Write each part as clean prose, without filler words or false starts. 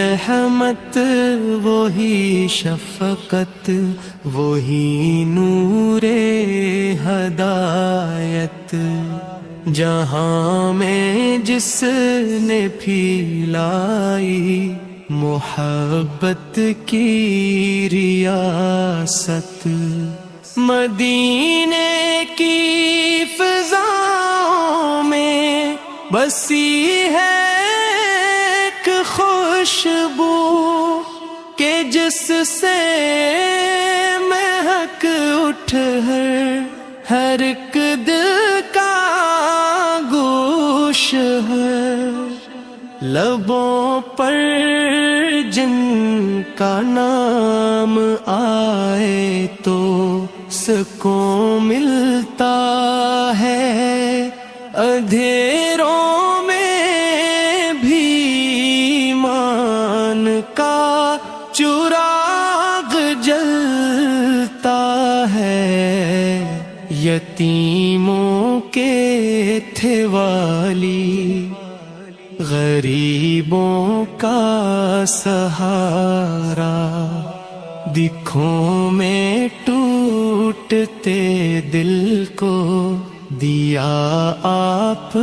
رحمت وہی شفقت وہی نور ہدایت، جہاں میں جس نے پھیلائی محبت کی ریاست، مدینے کی فضاؤں میں بسی ہے ایک خوشبو کہ جس سے مہک اٹھ ہر ایک دل کا گوش ہے، لبوں پر جن کا نام آئے تو سکون ملتا ہے، اندھیروں میں بھی ایمان کا چراغ جلتا ہے، یتیموں کے تھے والی غریبوں کا سہارا، دکھوں میں ٹوٹتے دل کو دیا آپ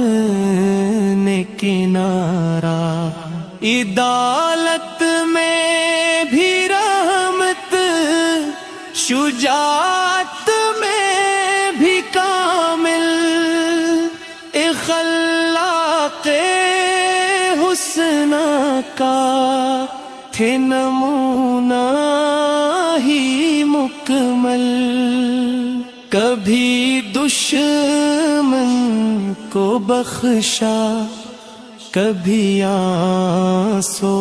نے کنارہ، عدالت میں بھی رحمت، شجاعت میں بھی کامل، اخلاق حسنہ کا تھے نمونہ ہی مکمل، کبھی دشمن کو بخشا کبھی آنسو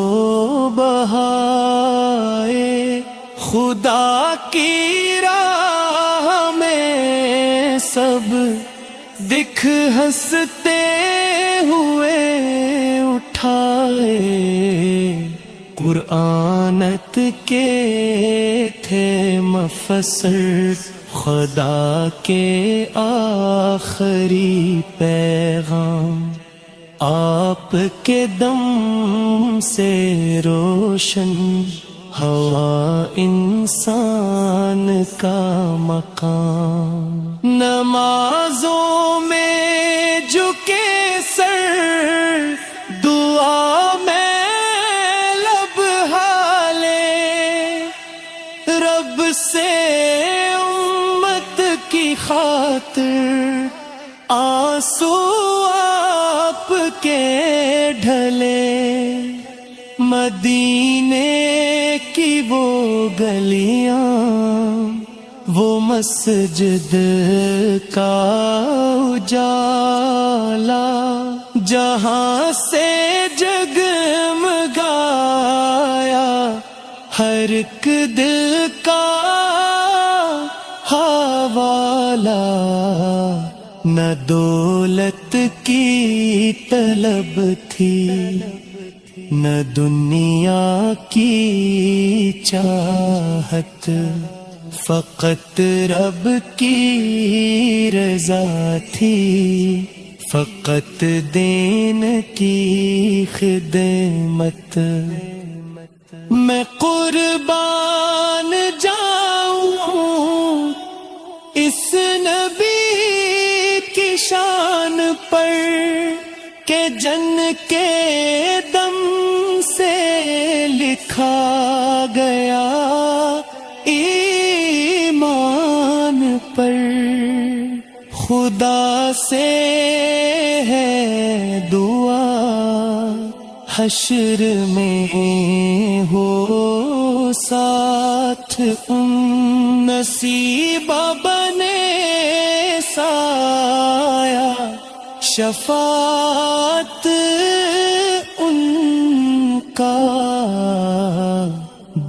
بہائے، خدا کی راہ میں سب دکھ ہنستے ہوئے اٹھائے، قرآنت کے تھے مفسر خدا کے آخری پیغام، آپ کے دم سے روشن ہوا انسان کا مقام، نمازوں میں جھکے سر دعا میں لب ہالے، رب سے امت کی خاطر آنسو آپ کے ڈھلے، مدینے کی وہ گلیاں وہ مسجد کا اجالا، جہاں سے جگمگایا ہر ایک دل کا حوالہ، نہ دولت کی طلب تھی نہ دنیا کی چاہت، فقط رب کی رضا تھی، فقط دین کی خدمت، میں قربان جاؤں اس نبی کی شان پر کہ جن کے دم سے لکھا گیا ایمان پر، خدا سے ہے دعا حشر میں ہو ساتھ ان، نصیبہ بنے سایہ شفاعت ان کا،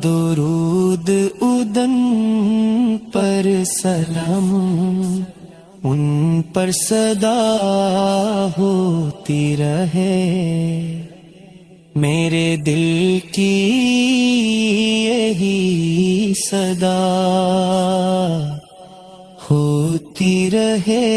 درود ادن پر سلام ان پر صدا ہوتی رہے، میرے دل کی یہی صدا ہوتی رہے۔